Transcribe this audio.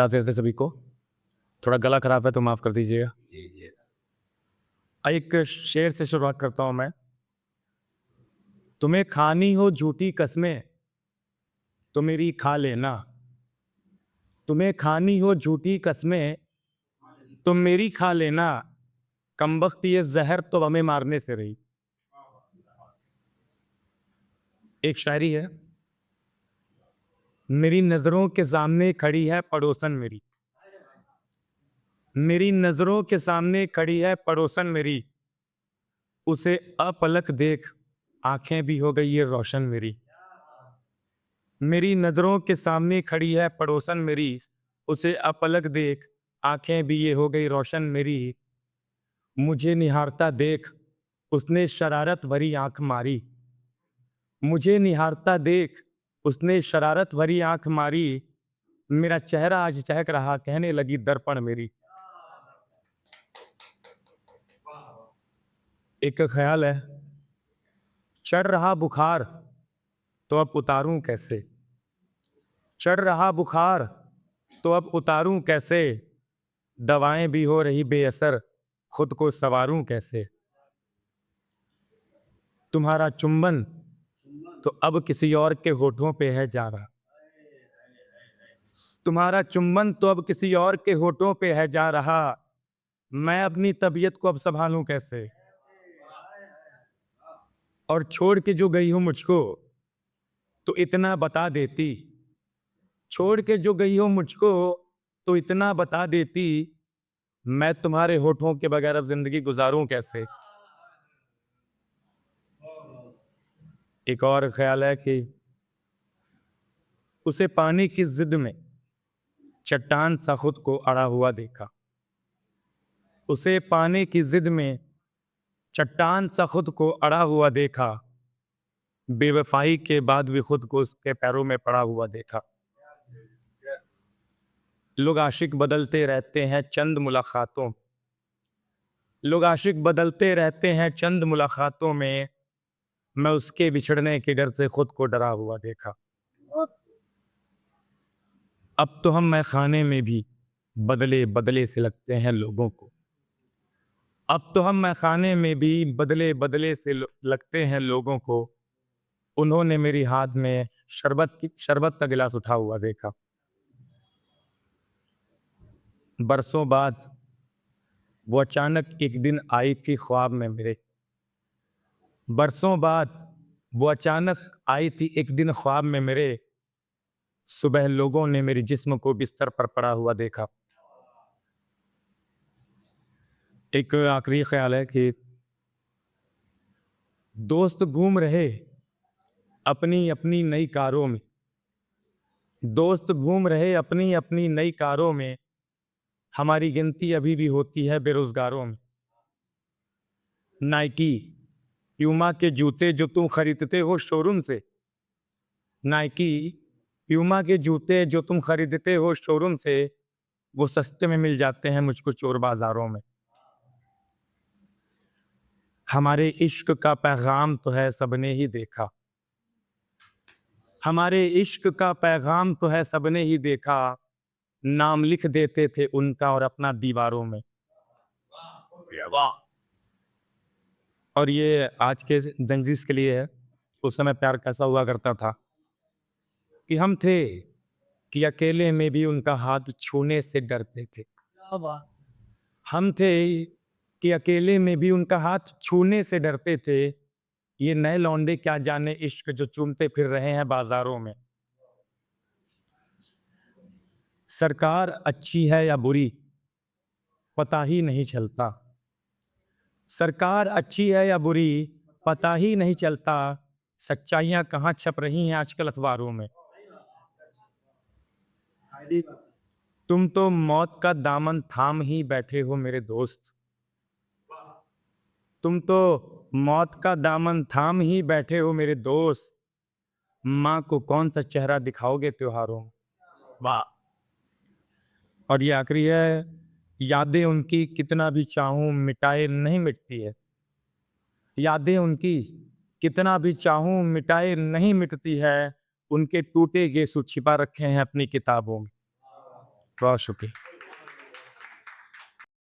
राधे राधे सभी को। थोड़ा गला खराब है तो माफ़ कर दीजिएगा। एक शेर से शुरुआत करता हूँ मैं। तुम्हें खानी हो झूठी कसमें तो मेरी खा लेना। तुम्हें खानी हो झूठी कसमें तो मेरी खा लेना। कमबख्त ये जहर तो हमें मारने से रही। एक शायरी है। मेरी नजरों के सामने खड़ी है पड़ोसन मेरी। मेरी नजरों के सामने खड़ी है पड़ोसन मेरी। उसे अपलक देख आंखें भी हो गई ये रोशन मेरी। मेरी नजरों के सामने खड़ी है पड़ोसन मेरी। उसे अपलक देख आंखें भी ये हो गई रोशन मेरी। मुझे निहारता देख उसने शरारत भरी आंख मारी। मुझे निहारता देख उसने शरारत भरी आंख मारी। मेरा चेहरा आज चहक रहा कहने लगी दर्पण मेरी। एक ख्याल है। चढ़ रहा बुखार तो अब उतारूं कैसे। चढ़ रहा बुखार तो अब उतारूं कैसे। दवाएं भी हो रही बेअसर खुद को संवारूं कैसे। तुम्हारा चुंबन तो अब किसी और के होठों पे है जा रहा। तुम्हारा चुंबन तो अब किसी और के होठों पे है जा रहा। मैं अपनी तबीयत को अब संभालूं कैसे। और छोड़ के जो गई हो मुझको तो इतना बता देती। छोड़ के जो गई हो मुझको तो इतना बता देती। मैं तुम्हारे होठों के बगैर अब जिंदगी गुजारूं कैसे। एक और ख्याल है कि उसे पानी की जिद में चट्टान सा खुद को अड़ा हुआ देखा। उसे पाने की जिद में चट्टान सा खुद को अड़ा हुआ देखा। बेवफाई के बाद भी खुद को उसके पैरों में पड़ा हुआ देखा। लोग आशिक बदलते रहते हैं चंद मुलाकातों। लोग आशिक बदलते रहते हैं चंद मुलाकातों में। मैं उसके बिछड़ने के डर से खुद को डरा हुआ देखा। अब तो हम मैखाने में भी बदले बदले से लगते हैं लोगों को। अब तो हम मैखाने में भी बदले बदले से लगते हैं लोगों को। उन्होंने मेरी हाथ में शरबत का गिलास उठा हुआ देखा। बरसों बाद वो अचानक एक दिन आई थी ख्वाब में मेरे। बरसों बाद वो अचानक आई थी एक दिन ख्वाब में मेरे। सुबह लोगों ने मेरे जिस्म को बिस्तर पर पड़ा हुआ देखा। एक आखिरी ख्याल है कि दोस्त घूम रहे अपनी अपनी नई कारों में। दोस्त घूम रहे अपनी अपनी नई कारों में। हमारी गिनती अभी भी होती है बेरोजगारों में। नाइकी प्यूमा के जूते जो तुम खरीदते हो शोरूम से। नाइकी प्यूमा के जूते जो तुम खरीदते हो शोरूम से। वो सस्ते में मिल जाते हैं मुझको चोर बाजारों में। हमारे इश्क का पैगाम तो है सबने ही देखा। हमारे इश्क का पैगाम तो है सबने ही देखा। नाम लिख देते थे उनका और अपना दीवारों में। वाह। और ये आज के जंजीस के लिए है। उस समय प्यार कैसा हुआ करता था कि हम थे कि अकेले में भी उनका हाथ छूने से डरते थे। हम थे कि अकेले में भी उनका हाथ छूने से डरते थे। ये नए लौंडे क्या जाने इश्क जो चूमते फिर रहे हैं बाजारों में। सरकार अच्छी है या बुरी पता ही नहीं चलता। सरकार अच्छी है या बुरी पता ही नहीं चलता। सच्चाइयां कहाँ छप रही हैं आजकल अखबारों में। तुम तो मौत का दामन थाम ही बैठे हो मेरे दोस्त। तुम तो मौत का दामन थाम ही बैठे हो मेरे दोस्त। माँ को कौन सा चेहरा दिखाओगे त्योहारों में। वाह। और ये आखिरी है। यादें उनकी कितना भी चाहूं मिटाए नहीं मिटती है। यादें उनकी कितना भी चाहूं मिटाए नहीं मिटती है। उनके टूटे गेसु छिपा रखे हैं अपनी किताबों में। बहुत शुक्रिया।